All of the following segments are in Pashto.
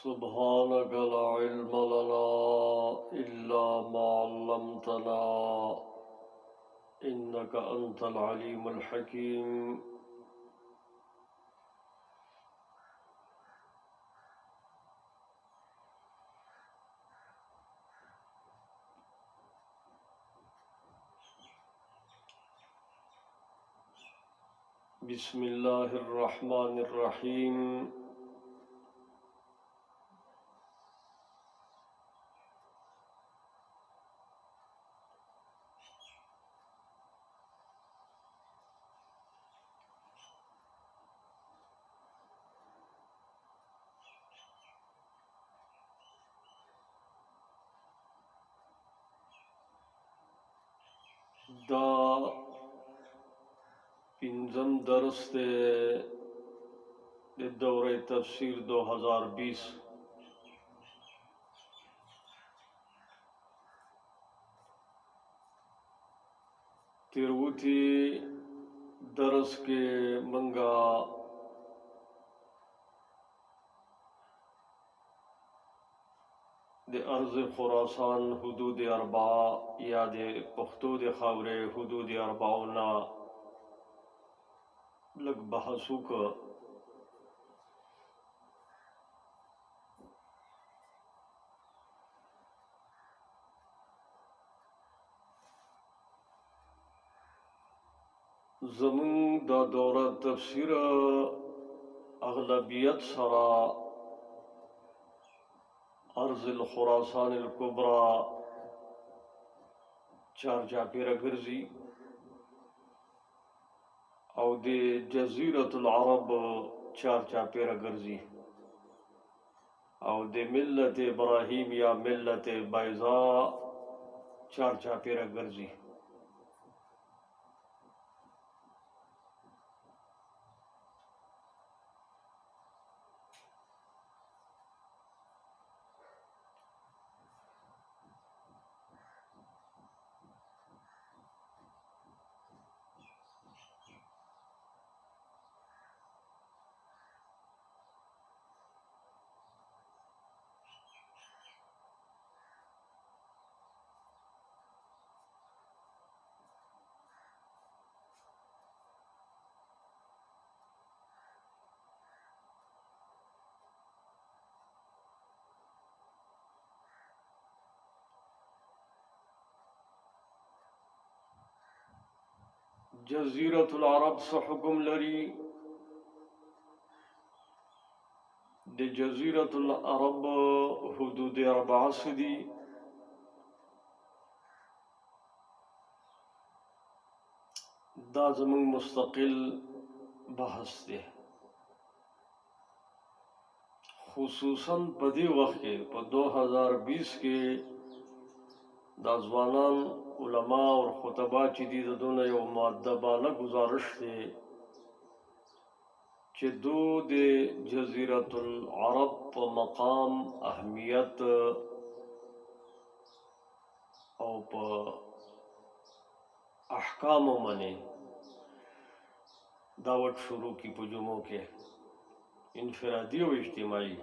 सुब्हानक ला इल्म लना इल्ला मा अल्लमतना इन्नक अंतल अलीमुल हकीम। बिस्मिल्लाहिर रहमानिर रहीम। दा पिंजम दरस दे दौरे तफसीर 2020 तिरवती दरस के मंगा दे अर्ज़ खुरासान हुदूद अरबा या दे पुख्तो दे खावरे हुदूद अरबाउना लग बहसू का ज़मीन दा दौरा तफसीर अगलबियत सरा अर्ज़ खुरासान कुबरा चार जापेरा गर्जी और दे जज़ीरतुल अरब चार जापेरा गर्जी और दे मिल्लत इब्राहीम या मिल्लत बैज़ा चार जापेरा गर्जी। जज़ीरतुल अरब से हुक्म लरी दे जज़ीरतुल अरब हुदूद अरबा से दी दा ज़मीन मुस्तकिल बहस दे खुसूसन पदी वक्त के 2020 के दाजवानान उलमा और खुतबा चीदी दोनों यो मुअद्दबाना गुजारिश थे कि दो दे जज़ीरतुल अरब प मकाम अहमियत और प अहकाम मने दावत शुरू की पुजुमों के इनफरादी और इज्तिमाई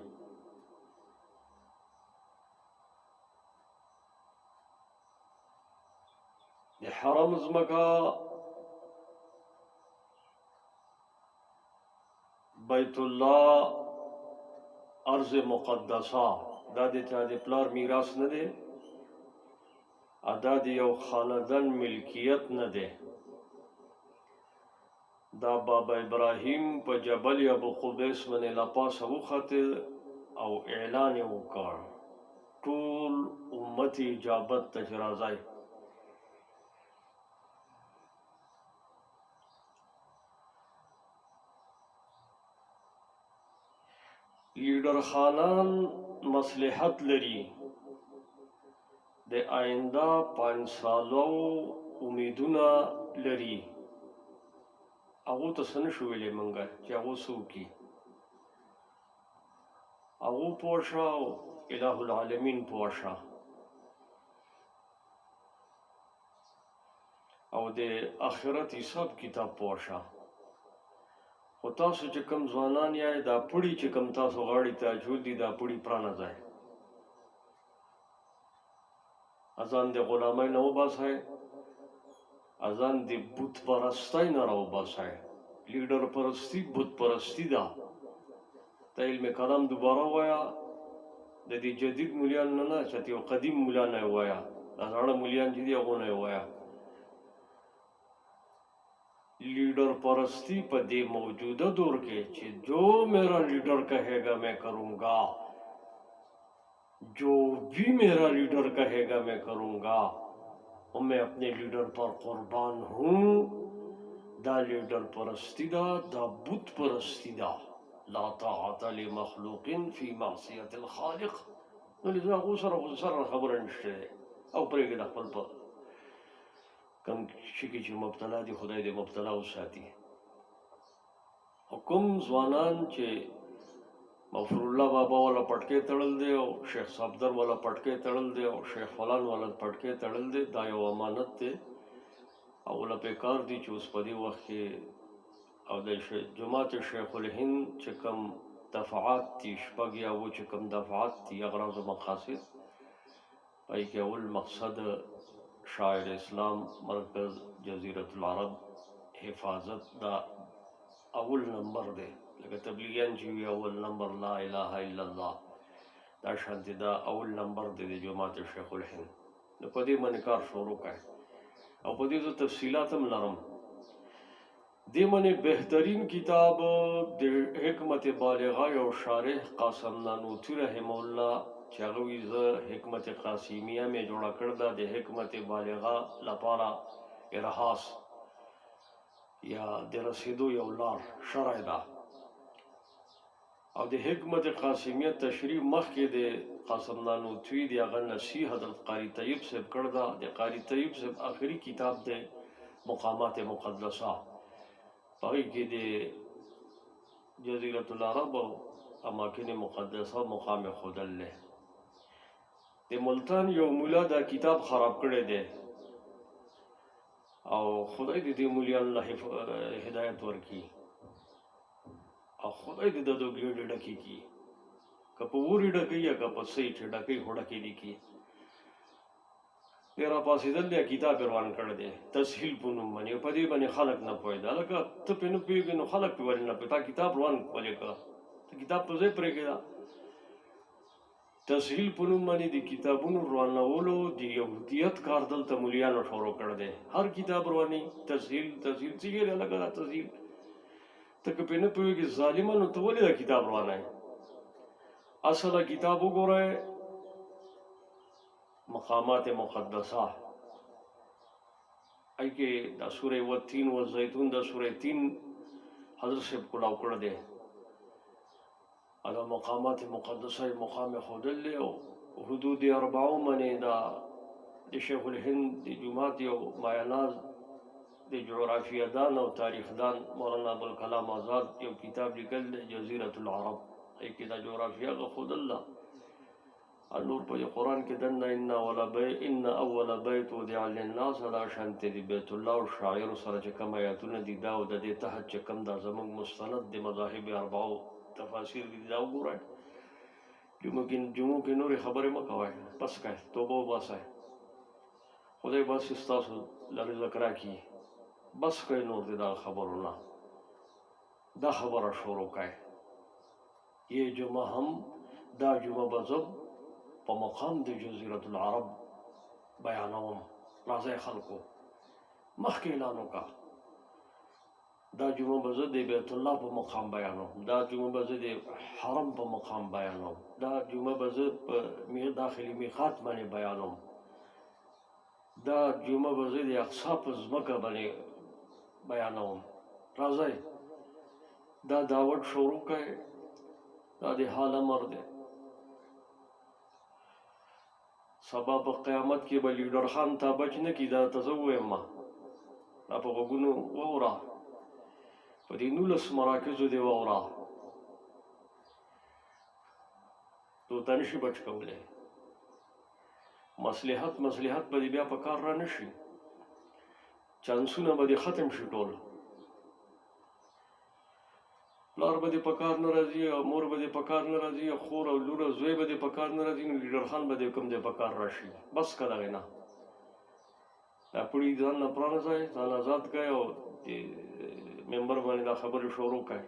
हरम ज़मका बैतुल्लाह अर्ज़ मुक़द्दसा दादे चादे प्लार मीरास न दे अदादे यो खानदन मिल्कियत न दे دا بابا ابراهیم په جبل ابو قبیس باندې لا پاسه وخته او اعلان یې وکړ ټول امت اجابت ته راځي. لیډر خانان مصلحت لري د آینده 5 سالو امیدونه لري. هغه ته څه نشو ویلی مونږه چې هغه څوک دي. هغه پوه شه او اله العالمین پوه شه او د آخرت حساب کتاب پوه شه. خو تاسو چې کوم ځوانان یای دا پړي چې کوم تاسو غاړې ته اچول دي دا پړي پرانه ځای اذان د غلامۍ نه وباسئ، اذان د بت پرستۍ نه راوباسئ. لیډر پرستی بت پرستی ده. ته علم کلام دوباره وایه، د دې جدید مولیان نه چې یو قدیم مولا نه وایه، دا زاړه مولیان چې دي هغو نه وایه. लीडर परस्ती पर दे मौजूदा दौर के जो मेरा लीडर कहेगा मैं करूंगा, जो भी मेरा लीडर कहेगा मैं करूंगा और मैं अपने लीडर पर कुर्बान हूँ. दा लीडर परस्ती दा बुत परस्ती दा ला ताअत लिमखलूकिन फी मासियतिल खालिक. نو لذا غوسر خبره نشته او پرېږده خپل په کم شي کې چې مبتلا دي خدای دې مبتلا وساتي. حکم ځوانان چې مغفور الله بابا والا پټکې تړل دی او شیخ صفدر والا پټکې تړل دی او شیخ فلان والا پټکې تړل دی، دا یو امانت دی او له پکار دي چې اوس په دې وخت کې او د جماعت شیخ الهند چې کوم دفعات دي شپږ یا اووه چې کوم دفعات دي اغراض و مقاصد پای کې اول مقصد شاعر اسلام مرکز جزیرة العرب حفاظت دا اول نمبر دی، لکه تبلیغیان چې وي اول نمبر لا اله الا الله، دا شانتي دا اول نمبر دی د جماعت شیخ الهند. نو په دې باندې کار شروع کړئ او په دې زه تفصیلات هم لرم. دې باندې بهترین کتاب د حکمت بالغه یو شارح قاسم نانوتي رحمه الله چې هغه وایي زه حکمت قاسمیه مې جوړه کړې ده د حکمت بالغه لپاره ارهاس یا د رسیدو یو لار شرع ده. او د حکمت قاسمیه تشریح مخکې د قاسم نانوتوي د هغه نصیح حضرت قاری طیب صاحب کړی ده. د قاری طیب صاحب آخري کتاب دی مقامات مقدسه، په هغې کې د جزیرة العرب او اماکن مقدسه مقام ښودل دی. د ملتان یو مولا دا کتاب خراب کړی دی او خدای دې دې مولیانو له هدایت ورکړي او خدای دې د دو ګېډې ډکې کړي، که په اورې ډکوي یا که په سۍ چې ډکوي خو ډکې دې کړي. دی راپاڅېدل دی کتاب یې روان کړی دی تسهیل په نوم باندې، په دې باندې خلک نه پوهېده. لکه ته پرې نه پوهېږې نو خلک پرې ولې نه پوهېږي؟ تا کتاب روان ولې کړه؟ ته کتاب په ځای پرېږده. تسهیل په نوم باندې د کتابونو روانولو د یهودیت کار دلته مولیانو شروع کړی دی. هر کتاب رواني تسهیل څه یې لکه دا تسهیل ته که پرې نه پوهېږې ظالمانو ته ولې دا کتاب روانوې؟ اصله کتاب وګورئ مقامات مقدسه، ای کې دا سوره والتین والزیتون دا سوره تین حضرت صاحب کلاو کړی دی. دا مقامات مقدسه مقام ښودل دی او حدود اربعو باندې دا د شیخ الهند د جومات یو مایاناز د جغرافیه دان او تاریخ دان مولانا ابوالکلام آزاد یو کتاب لیکل دی جزیرة العرب، ای کې دا جغرافیه ښودل ده. نور په قرآن کې دنه ان اول بیت وضع للناس دا شانتې د بیت الله او شاعر سره چې کوم آیاتونه دي دا او د دې تحت چې کوم دا زموږ مستند د مذاهب اربعو تفاسیر دي دا وګورئ. جمعو کې نورې خبرې مه کوئ، بس کوئ، توبه وباسئ، خدای بس ستاسو له رزق راکړي، بس کوئ نور د دغه خبرو نه. دا خبره شروع کوئ. یہ جمعه هم دا جمعه به زه په مقام د جزیرة العرب بیانوم. راځئ خلکو مخکې اعلان وکړه دا جمعه به زه د بیت الله په مقام بیانوم، دا جمعه به زه د حرم په مقام بیانوم، دا جمعه به زه په داخلي میقات باندې بیانوم، دا جمعه به زه د اقصی په ځمکه باندې بیانوم. راځئ دا دعوت شروع کړئ، دا د حال امر دی. سبا په قیامت کې به لیډر خان تا بچ نه کړي، دا ته زه ووایم ما دا په غوږونو واوره، په دې 19 مراکزو دې واوره، تو ته نشي بچ کولی. مصلحت به دې بیا په کار را نه شي، چانسونه به دې ختم شي ټول. پلار به دې په کار نه راځي، مور به دې په کار نه راځي، خور او لور او زوی به دې په کار نه راځي، نو لیډر خان به دې کوم دې په کار راشي. بس که دغې نه دا پړي ځان نه پرانځئ، ځان آزاد کړئ او ممبر باندې دا خبرې شروع کړئ.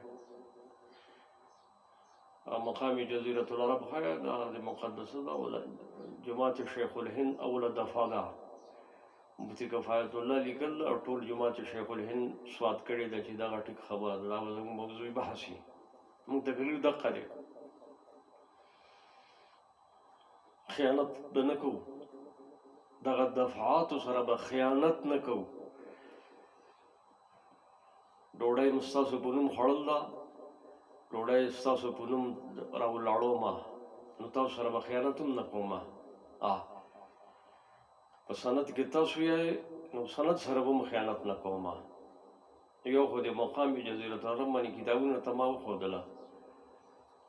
مقام جزیرة العرب ښه دا د مقدسه ده، جماعت شیخ الهند اوله دفعه ده، مفتي کفایت الله لیکل او ټول جماعت شیخ الهند سواد کړی ده چې دغه ټیک خبره ده، دا به زموږ موضوعي بحث وي. موږ تکلیف دقه دی، خیانت به نه کوو، دغه دفعاتو سره به خیانت نه کوو. ډوډۍ مو ستاسو په نوم خوړل ده، ډوډۍ ستاسو په نوم راولاړومه، نو تاسو سره به خیانت هم نه کومه. په سند کې تاسو یې نو سند سره به م خیانت نه کومه. یو خو د مقام جزیرة العرب باندې کتابونه ته ما وښودله،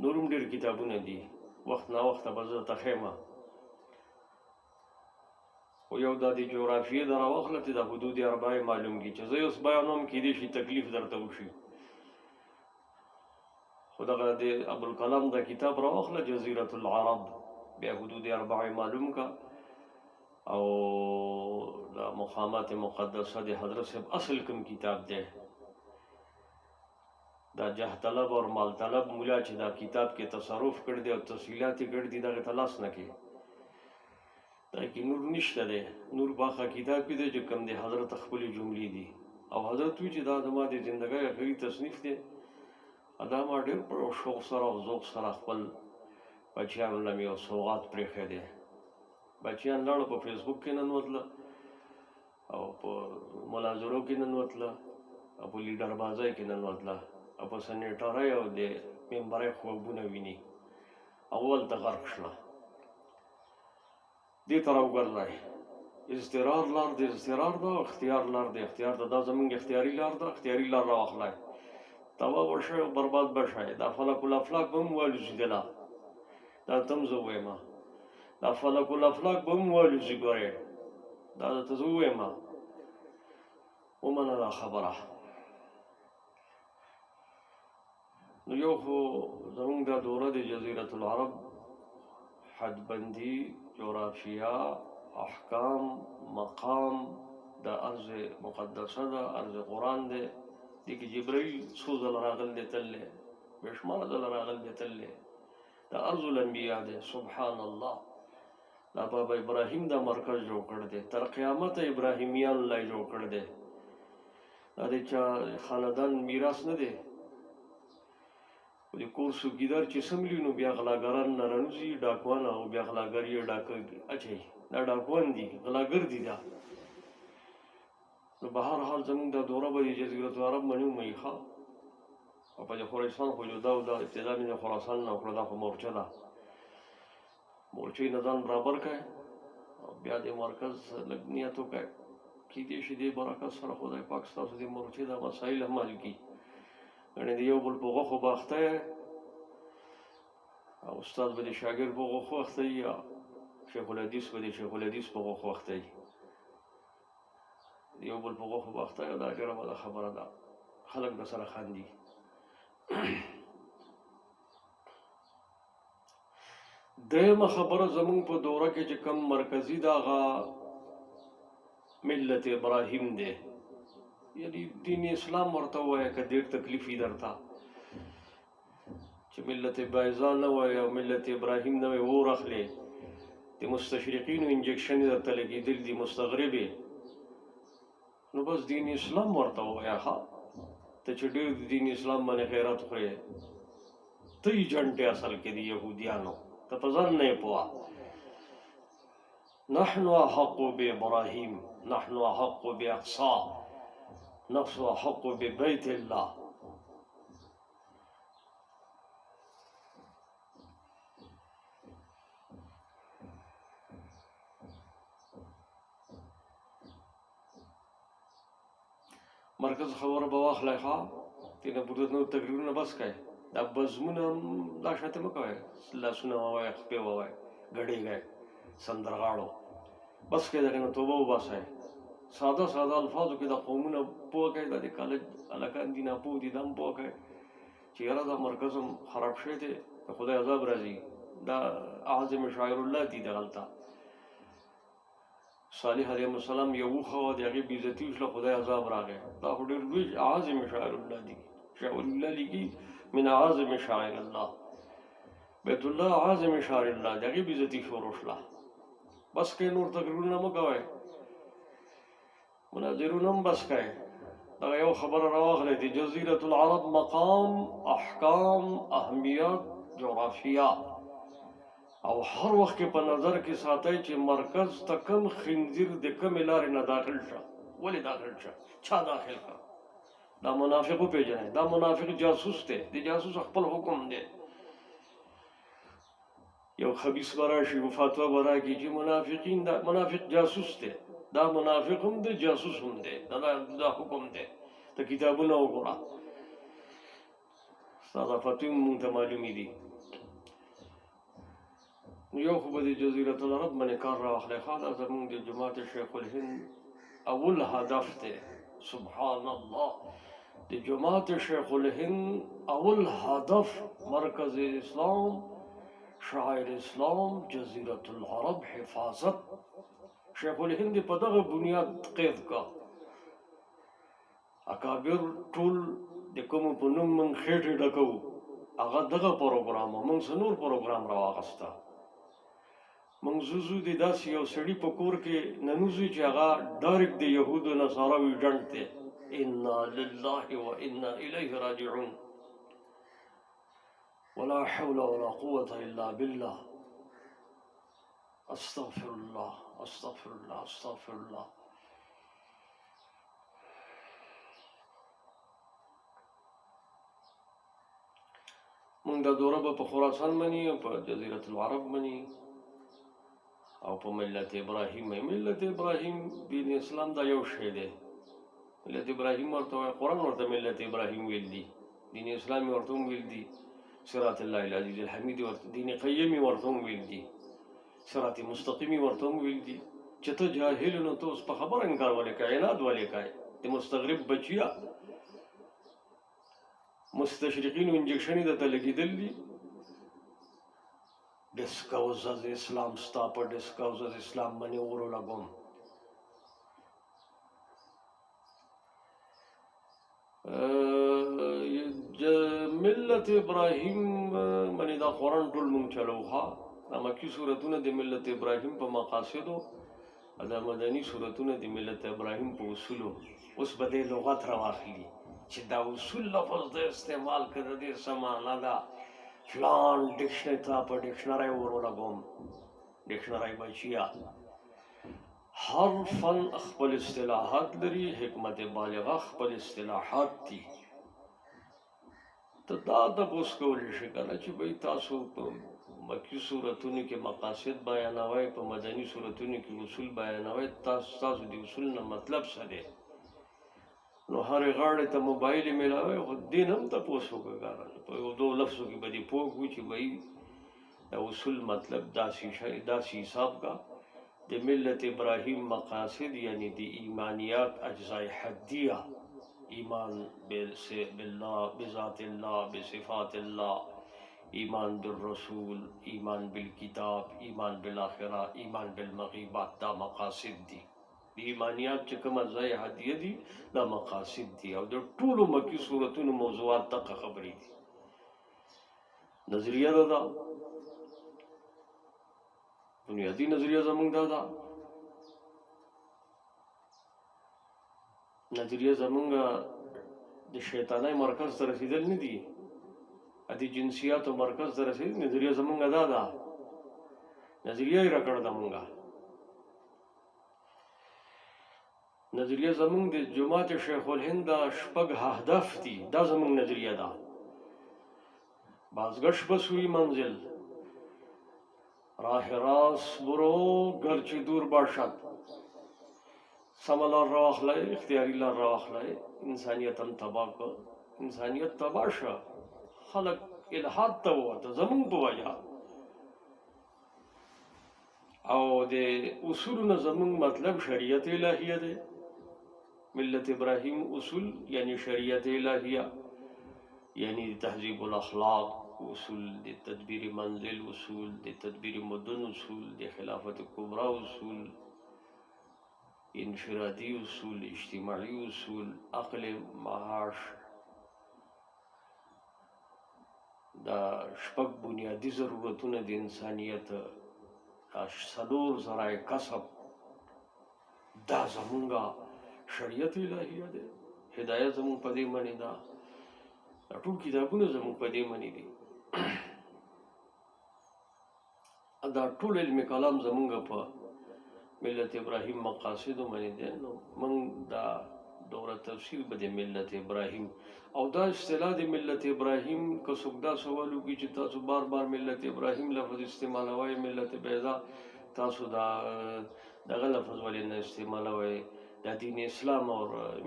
نور هم ډېر کتابونه دي، وخت ناوخته به زه ته ښیمه. خو یو دا د جغرافیې د راواخله چې د حدود اربعې معلوم کړي، چې زه یې اوس بیانوم کېدای شي تکلیف درته وشي. خو دغه د ابوالکلام دا کتاب راواخله جزیرة العرب، بیا حدود اربعې معلوم کا، او دا مقامات مقدسه د حضرت صاحب اصل کوم کتاب دی. دا جاه طلب اور مال طلب مولا چې دا کتاب کې تصرف کړی دی او تفصیلات یې کړي دي، دغې ته لاس نه کړي. دا کې نور نشته دی، نور باخه کتاب کې دی چې کوم دی حضرت خپلې جملې دي، او حضرت وی چې دا زما د زندګۍ آخري تصنیف دی. دا ما ډېر په شوق سره او ذوق سره خپل بچیانو له مې یو سوغات پرېښی دی. بچیان لاړو په فیسبوک کې ننوتله او په مناظرو کې ننوتله او په لیډر بازۍ کې ننوتله او په سنیټرۍ او د ممبرۍ خوبونه ویني، اول ته غرق شله. دې ته راوګرځئ، اضطرار لار د اضطرار ده او اختیار لار د اختیار ده. دا زمونږ اختیاري لار ده، اختیاري لار راواخلئ، تباه به شئ او برباد به شئ. دا فلک الافلاک به هم والوزېدله، دا ته هم زه ووایم، دا فلک الافلاک به هم والوزي، ګورې دا درته زه ووایم، ومنه دا خبره. نو یو خو زمونږ دا دوره د جزیرة العرب حدبندي، جغرافیه، احکام، مقام، دا ارض مقدسه ده، ارض قرآن دی. دې کې جبرائیل څو ځله راغلی دی، تللی بې شماره ځله راغلی دی، تللی. دا ارض الانبیاء دی. سبحان الله، دا بابا ابراهیم دا مرکز جوړ کړی دی، تر قیامته ابراهیمیان لا جوړ کړی دی. دا د چا خاندان میراث نه دی. د کور څوکیدار چې سملي نو بیا غلاګران نه رانوځي، ډاکوان او بیا غلاګر یې ډاکه اچوي، دا ډاکوان دي، غلاګر دي. دا نو به هر حال زمونږ دا دوره به د جزیرة العرب باندې وموي ښه. او په د خراسان خو جدا و، دا ابتدا مې د خراسان نه وکړه، دا خو مورچه ده، مورچې نه ځان برابر کړئ او بیا د مرکز لږ نیت وکړئ، کېدای شي دې برکت سره خدای پاک ستاسو د مورچې دا مسایل هم حل کړي. ګڼې د یو بل په غوښو به اخته یې، او استاد به د شاګرد په غوښو اخته وي، یا شیخ الحدیث به د شیخ الحدیث په غوښو اخته وي. د یو بل په غوښو به اخته یو، دا ډېره بده خبره ده، خلک به سره خاندي. درېیمه خبره زمونږ په دوره کې چې کوم مرکزي ده، هغه ملت ابراهیم دی، یعنی دین اسلام ورته ووایه که ډېر تکلیف وي درته، چې ملت بایزا نه وایه او ملت ابراهیم نه وایه، اور اخلې د مستشرقینو انجکشن یې درته لګېدل دي، مستغرب یې، نو بس دین اسلام ورته ووایه ښه. ته چې ډېر د دین اسلام باندې غیرت خورې ته یې جنټې اصل کې د یهودیانو ته په ځان نه یې پوه نحن احق بابراهیم نحن احق باقصا نحن احق ببیت الله مرکز خبره به واخلئ ښه تېنه بودت نو تقریرونه بس کړئ دا بزمونه دا شاته مه کوئ لاسونه ووایئ خپې ووایئ ګډېږئ سندرغاړو بس کړئ دغه نه توبه وباسئ ساده ساده الفاظو کې دا قومونه پوه کړئ دا د کالج هلکان دي ناپوه دي دا هم پوه کړئ چې یاره دا مرکز هم خراب شوی دی د خدای عذاب راځي دا اعظم شاعر الله دي دغلته صالح علیه السلام یو وخه وه د هغې بېعزتي وشله خدای عذاب راغی دا خو ډېر لوی اعظم شاعر الله دي شاعر الله لیکي من اعظم شاعر الله بیت الله اعظم شاعر الله د هغې بېعزتي شروع شله بس کئ نور تقریرونه مه کوئ مناظرونه هم بس کئ دغه یو خبره راواخلئ د جزیرة العرب مقام احکام اهمیت جغرافیه او هر وخت کې په نظر کې ساتئ چې مرکز ته کم خنزیر د کمې لارې نه داخل شه ولې داخل شه چا داخل کړه دا منافق وپېژنئ دا منافق جاسوس دی د جاسوس خپل حکم دی یو خبیث به راشي و فتوا به راکړي چې منافقین دا منافق جاسوس دی دا منافق هم دی جاسوس هم دی دا حکم دی ته کتابونه وګوره ستا دا فتوی مونږ ته معلومې دي یو خو به د جزیرة العرب باندې کار راواخلی ښه دا زمونږ د جماعت شیخ الهند اول هدف دی سبحان الله د جماعت شیخ الهند اول هدف مرکز اسلام شاعر اسلام جزیرة العرب حفاظت شیخ الهند په دغه بنیاد قید کا اکابر ټول د کومو په نوم موږ خېټې ډکوو هغه دغه پروګرام موږ څه نور پروګرام راواخسته موږ زوزو د داسې یو سړي په کور کې ننوځو چې هغه ډایرکټ د یهودو نصاراو ایجنټ دی انا لله وانا الیه راجعون ولا حول ولا قوة الا بالله استغفر الله استغفر الله استغفر الله موږ دا دوره به په خراسان مني او په جزیرة العرب مني او په ملت ابراهیم ملت ابراهیم دین اسلام دا یو شی دی ملت ابراهیم ورته قرآن ورته ملت ابراهیم ویل دي دین اسلام ورته ویل دي صراط الله العزیز الحمید ورته دین قیم ورته ویل دي صراط مستقیم ورته ویل دي چې ته جاهل نو ته اوس په خبره انکار ولې کوې عناد ولې کوې د مستغرب بچیا مستشرقینو انجکشن یې درته لګېدل دي ډسکاوز از اسلام ستا په ډسکاوز از اسلام باندې اور ولګوم ملت ابراهیم باندې دا قرآن ټول مونږ چلوها دا مکي صورتونه د ملت ابراهیم په مقاصدو دا مدني صورتونه د ملت ابراهیم په اصولو اوس به دې لغت راواخلي چې دا اصول لفظ د استعمال کړه دې سمانه ده فلان ډکشنری ته په ډکشنری ور ولګوم ډکشنری بچیا هر فن خپل اصطلاحات لري حکمت بالغه خپل اصطلاحات دي ته دا تاسو کولی شئ کنه چې به تاسو په مکی صورتونو کې مقاصد بیانوي په مدني صورتونو کې اصول بیانوي تاسو د اصول نه مطلب څه دی نو هر غاړه ته موبایل ملاوي خو دین هم تاسو وګورئ په یو دوه لفظو کې به دې پوه کړو چې وایي د اصول مطلب داسې حساب کا د ملت ابراهیم مقاصد یعنی د ایمانیات اجزاء حدیه ایمان بالله بذات الله بصفات الله ایمان بالرسول ایمان بالکتاب ایمان بالآخرہ ایمان بالمغیبات دا مقاصد دي ایمانیات چې کوم ځای حدیه دي دا مقاصد دي او د ټولو مکی صورتونو موضوعات دغه خبرې دي نظریه دا بنیادی نظریه زمونږ دا نظریه زمونږ د شیطانای مرکز ته رسیدل نه دي، د جنسیاتو مرکز ته رسیدل. نظریه زمونږ دا ده، نظریه یې راکړه ده مونږه. نظریه زمونږ د جماعت شیخ الهند دا شپږ اهداف دي، دا زمونږ نظریه ده. بازگشت به سوی منزل، راه راست برو گرچه دور باشد، سملار را واخلای، اختیاری لار را واخلای، انسانیتم تباه کن، انسانیت تباه شه، خلق الحاد ته ووته زمونږ په وجه. او د اصولو زمونږ مطلب شریعت الهیه دی. ملت ابراهیم اصول یعنی شریعت الهیه، یعنی تهذیب الاخلاق اصول، د تدبیر منزل اصول، د تدبیر مدن اصول، د خلافت کبرا اصول، انفرادی اصول، اجتماعی اصول، عقل معاش. دا شپږ بنیادی ضرورتونه د انسانیت، څلور ذرایع کسب، دا زمونږه شریعت الهیه دی. هدایت زمونږ په دې باندې ده. دا ټول کتابونه زمونږ په دې باندې دي. دا ټول علم کلام زمونږ په ملت ابراهیم مقاصدو باندې دی. نو موږ دا دوره تفسیر به د ملت ابراهیم او دا اصطلاح د ملت ابراهیم که څوک دا سوال وکړي چې تاسو بار بار ملت ابراهیم لفظ استعمالوئ، ملت بیضا تاسو دغه لفظ ولې نه استعمالوئ، دا دین اسلام او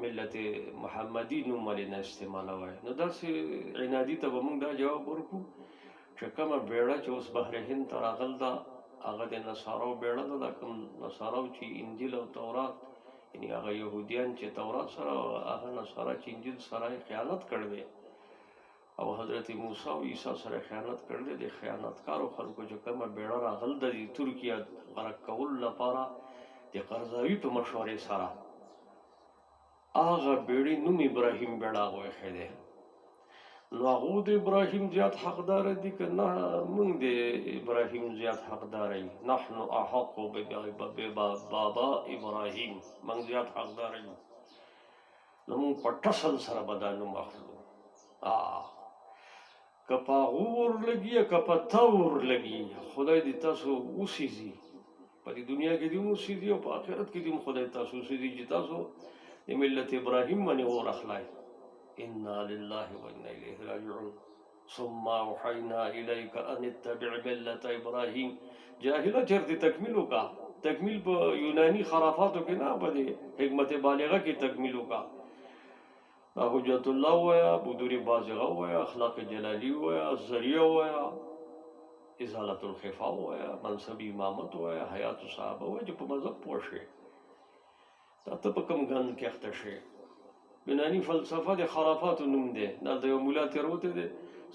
ملت محمدی نوم ولې نه استعمالوئ. نو داسې عنادي ته به موږ دا جواب ورکړو چې کومه بیړه چې اوس بحر هند ته راغل ده هغه د نصاراو بیړه ده. دا کوم نصاراو چې انجیل او تورات، یعنی هغه یهودیان چې تورات سره، هغه نصارا چې انجیل سره خیانت کړی دی، او حضرت موسی او عیسی سره خیانت کړی دی. د خیانتکارو خلکو چې کومه بیړه راغل ده د ترکیه غرق کولو لپاره د قرضاوي په مشورې سره، هغه بیړې نوم ابراهیم بیړه هغه ایښی دی. نو هغو د ابراهیم زیات حقدار دي که نه موږ د ابراهیم زیات حقدار یو؟ نحن احق ببابا ابراهیم، موږ زیات حقدار یو. نو موږ په ټسل سره به دا نوم اخلو. که په هغو ورلګي که په تا ورلګي، خدای دې تاسو وسیزي، په دې دنیا کې دې هم وسیزي او په آخرت کې دې هم خدای تاسو وسیزي چې تاسو د ملت ابراهیم باندې اور اخلئ. انا لله وانا الیه راجعون. ثم اوحینا الیک ان اتبع ملت ابراهیم. جاهله چرته تکمیل وکا، تکمیل په یونانی خرافاتو کې نه، په حکمت بالغه کې تکمیل وکا. حجت الله ویا، بدور بازغه ویا، اخلاق جلالی ویا، ذریعہ ویا، ازالت الخفا ویا، منصب امامت ویا، حیات صحابه ویا، چې په مذهب پوه شي. دا ته په کوم ګند کې اخته شي. یونانی فلسفه د خرافاتو نوم دی. دا د یو مولا تیروته دی،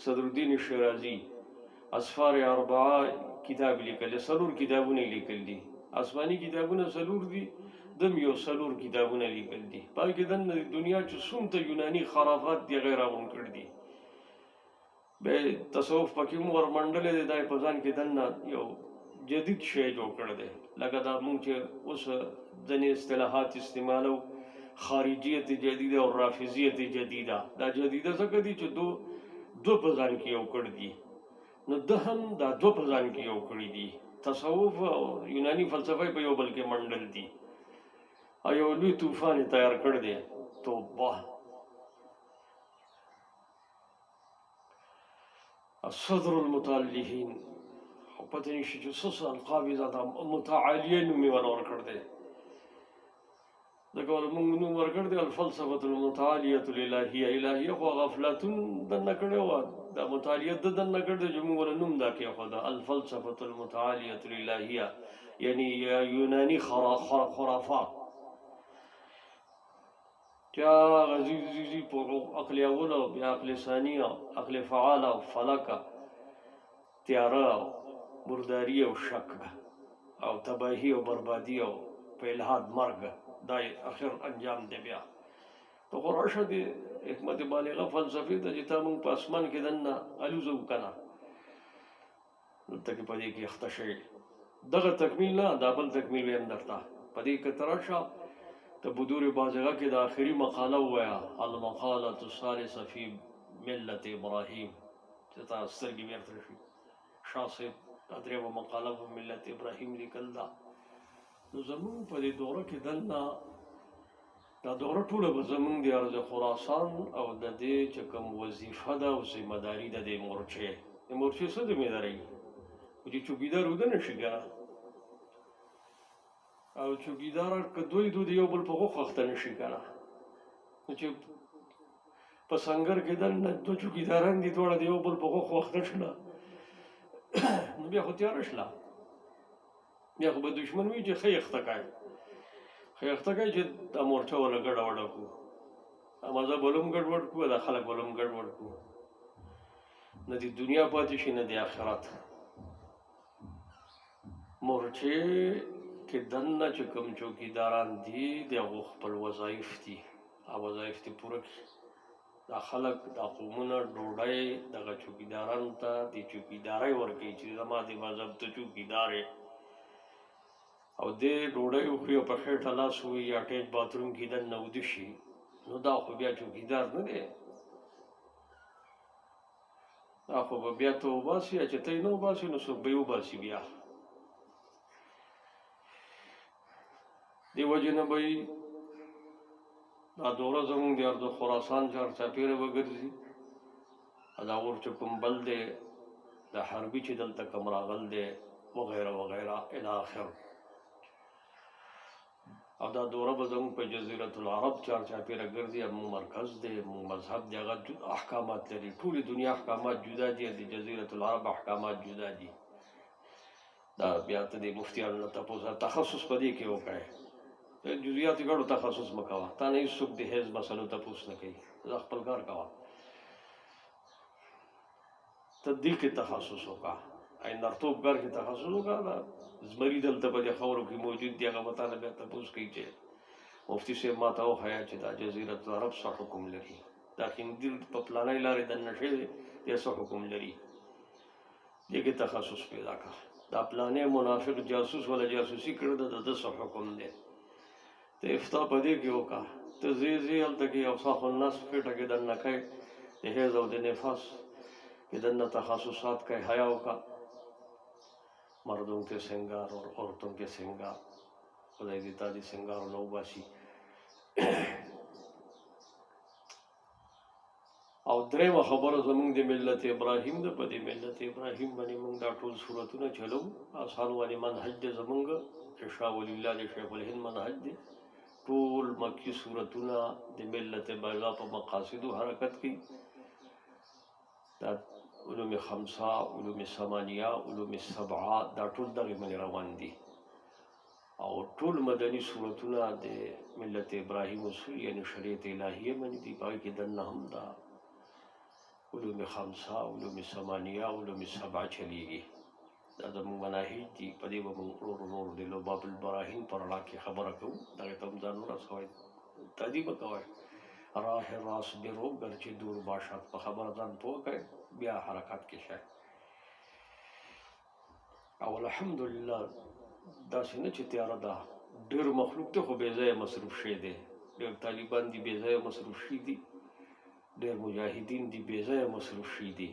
صدرالدین شیرازي، اسفار اربعه کتاب لیکل، څلور کتابونه لیکل دي. آسماني کتابونه څلور دي، دم یو څلور کتابونه لیکل دي. پای کې دننه د دنیا چې څومره یونانی خرافات دي غیر راغون کړي دي. به تصوف پکې مو ورمنډلې دی، دا په ځان کې دننه یو جدید شی جوړ کړی دی. لکه دا مونږ چې اوس ځینې اصطلاحات استعمالو، خارجیت جدیده او رافضیت جدیده. دا جدیده څنګه دي چې دو په ځان کې یو کړي دي، نو ده هم دا دو په ځان کې یو کړي دي. تصوف او یونانی فلسفه په یو بل کې منډل دي او یو لوی طوفان تیار کړ دی. توبه. الصدر المتعلهین، خو پته نشي چې څه القاب یې ځاته متعالیه نوم یې ورکړ دی. دغه موږ نوم ورکړ دی الفلسفه المتعالیه الالهیه. الهیه خو غفلتون دنه کړی وه، دا متعالیه د دنه کړ دی چې موږ ور نوم دا کېښوده الفلسفه المتعالیه الالهیه، یعنی یونانی خرافات. چا غزیزی په عقل اول او بیا عقل ثانی او عقل فعال او فلک، تیاره او مرداری او شک او تباهی او بربادی او په الحاد مرګ، دا اخر انجام دی. بیا ته خو راشه د حکمت بالغه فلسفې ته چې تا موږ په اسمان کې دننه الوزه وکنه، دلته کې په دې کې اخته شئ. دغه تکمیل نه، دا بل تکمیل ویم درته. په دې کې ته راشه ته بدور بازغه کې د آخري مقاله ووایا المقاله الثالثه فی ملت ابراهیم چې تاسو سترګې بیرته شي شاه صاحب دا درېمه مقاله په ملت ابراهیم لیکل ده. نو زمونږ په دې دوره کې دلته دا دوره ټوله به زمونږ د ارض خراسان او د دې چې کوم وظیفه ده او ذمه داري ده د مورچې څه ذمه داري خو چې چوکیدار ودنه شي کنه او چوکیدار که دوی د یو بل په غوښ وخت نه شي کنه نو چې په سنگر کې دنه دو چوکیداران دي ټول د یو بل په غوښ وخت شنه نو بیا خو تیار شله بیا خو به دشمن وي چې خیخته کوي چې دا مورچه ولا ګډه وډه کو مذهب ولوم ګډوډ کو دا خلک ولوم ګډوډ کو نه د دنیا پاتې شي نه د آخرت. مورچې کې دنه چې کوم چوکیداران دي د هغو خپل وظایف دي هغه وظایف دي پوره کړي. دا خلک دا قومونه ډوډۍ دغه چوکیدارانو ته د چوکیدارۍ ورکوي چې زما د مذهب ته چوکیدار او دې ډوډۍ وخوري او په خېټه لاس ووهي یا اټیچ باتروم کې دننه وده شي نو دا خو بیا چوکیدار نه دی دا خو به بیا ته وباسي یا چې ته یې نه وباسي نو څوک به یې وباسي بیا دې وجې نه به یې دا دوره زمونږ د ارض خراسان چارچاپېره وګرځي دا اور چې کوم بل دی د حربي چې دلته کوم راغل دی وغیره وغیره الی آخر او دا دوره به زمونږ په جزیرة العرب چارچاپېره ګرځي زمونږ مرکز دی زمونږ مذهب دی هغه احکامات لري ټولې دنیا احکامات جدا دي د جزیرة العرب احکامات جدا دي دا بیا ته د مفتیانو نه تپوس تخصص په دې کې وکړئ جزئیات ګړو تخصص مکوه تا نه هیڅوک د حیض مسلو تپوس نه کوي زه خپل کار کوه ته دې کې تخصص وکړه نرتوبګر کې تخصص وکړه دا زمري دلته په دې خاورو کې موجود دی هغه به تا نه بیا تپوس کوي چې مفتي صاحب ما ته وښیه چې دا جزیرة العرب څه حکم لري دا خندیر په پلانۍ لارې دننه شوی دی دې څه حکم لري دې کې تخصص پیدا کړه دا پلانې منافق جاسوس ولا جاسوسي کړې ده د ده څه حکم دی ته افتا په دې کې وکړه ته ځې هلته کې اوصاف الناس خېټه کې دننه کوي د حیض او د نفاس کې دننه تخصصات کوي حیا وکړه مردوں کے سنگار اور عورتوں کے سنگار خدای دې تا دې سنگارو نه وباسي او درېیمه خبره زمونږ د ملت ابراهیم ده په دې ملت ابراهیم باندې مونږ دا ټول صورتونه چلو آسان والي منهج دی زمونږ شاه ولی الله د شیخ الهند منهج دی ټول مکی صورتونه د ملت بیضا په مقاصدو حرکت کوي دا علوم خمسه علوم ثمانیه علوم سبعه دا ټول دغې باندې روان دي او ټول مدني صورتونه د ملت ابراهیم اصول یعنی شریعت الهیه باندې دي په هغې کې دننه هم دا علوم خمسه علوم ثمانیه علوم سبعه چلیږي دا زموږ مناهج دي په دې به موږ ورو د لباب البراهین پر رڼا کې خبره کوو دغې ته هم ځان ورسوئ تادیب به کوئ راه راست برو گرچه دور باشد په خبره ځان پوه کړئ بیا حرکت کې شئ او الحمدلله داسې نه چې تیاره ده ډېر مخلوق ته خو بې ځایه مصروف شوی دی ډېر طالبان دي بې ځایه مصروف شوي دي ډېر مجاهدین دي بې ځایه مصروف شوي دي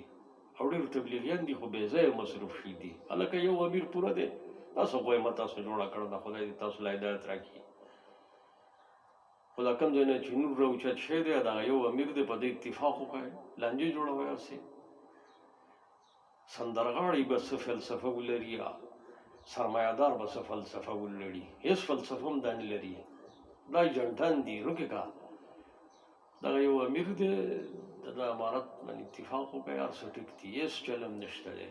او ډېر تبلیغیان دي خو بې ځایه مصروف شوي دي هلکه یو امیر پوره دی تاسو غوایم تاسو جوړه کړه ده خدای دې تاسو له هدایت راکړي خو دا کوم ځای نه چې نور راوچت شوی دی دغه یو امیر دی په دې اتفاق وکړئ لانجې جوړوئ هسې سندرغاړی به څه فلسفه ولري سرمایهدار به څه فلسفه ولري هېڅ فلسفه هم دا نه لري دا جنټان دي روکې کا دغه یو امیر دی د امارت باندې اتفاق وکړئ هر څه ټیک دي هېڅ چل هم نشته دی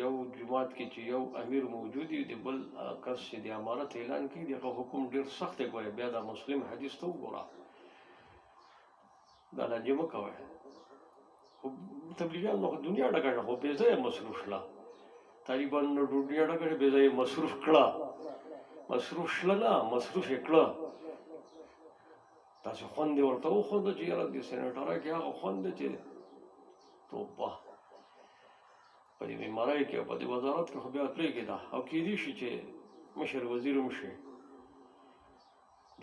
یو جماعت کې چې یو امیر موجود وي د بل کس چې د امارت اعلان کوي دغه حکم ډېر سخت دی ګورئ بیا دا مسلم حدیث ته وګوره دا لانجې مه کوئ خو تبلیغیان نو دنیا ډکه کړه خو بې ځایه مصروف شله طالبانو نو دنیا ډکه کړه بې ځایه مصروف کړه مصروف شله نه مصروف یې کړه داسې خوند یې ورته وښوده چې یاره د سینیټرۍ کې هغه خوند دی چې توبه په دې معمارۍ کې او په دې وزارت کې خو بیا پرېږدي ده او کیدای شي چې مشر وزیر هم شي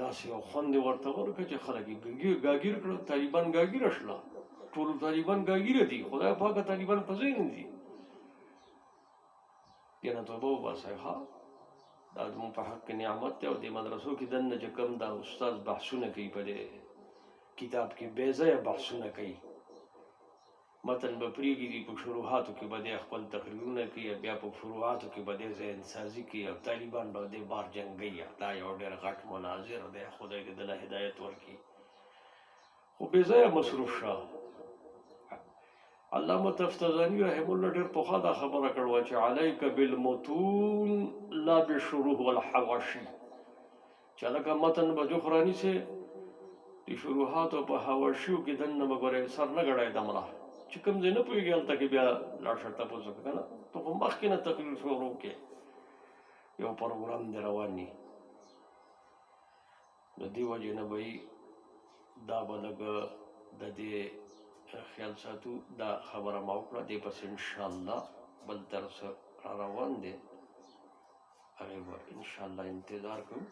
داسې یو خوند یې ورته ورکړه چې خلک یې ګاګیر کړه. طالبان ګاګیره شله، ټول طالبان ګاګیره دي، خدای پاکه طالبان په ځای نه دي. یعنې توبه وباسئ. ها دا زموږ په حق کې نعمت دی. او دې مدرسو کې دننه چې کوم دا استاد بحثونه کوي په دې کتاب کې بې ځایه بحثونه کوي، متن به پرېږدي، په شروحاتو کې به دې خپل تقریرونه کوي، بیا په فروعاتو کې به دې ذهن سازي کوي او طالبان به دې بار جنګوي. دا یو ډېر غټ مناظر دی، خدای دې دله هدایت ورکړي. خو بې ځایه مصروف شه. علامه تفتزاني رحم الله ډېر پخوا دا خبره کړې وه چې علیک بالمتون لا بالشروح والحواشي، چې هلکه متن به جوخ رانیسې، د شروحاتو په حواشیو کې دننه به ګورې سر نه ګړی دمره چې کوم ځای نه پوهېږي هلته کې بیا لاړ شه تپوس وکړه که نه. ته خو مخکې نه تقریر شروع کې یو پروګرام دی روان وي. د دې وجې نه به دا به لږ د دې خیال ساتو. دا خبره ما وکړه، دې پسې انشاءالله بل درس را روان دی، هغې به انشاءالله انتظار کوو.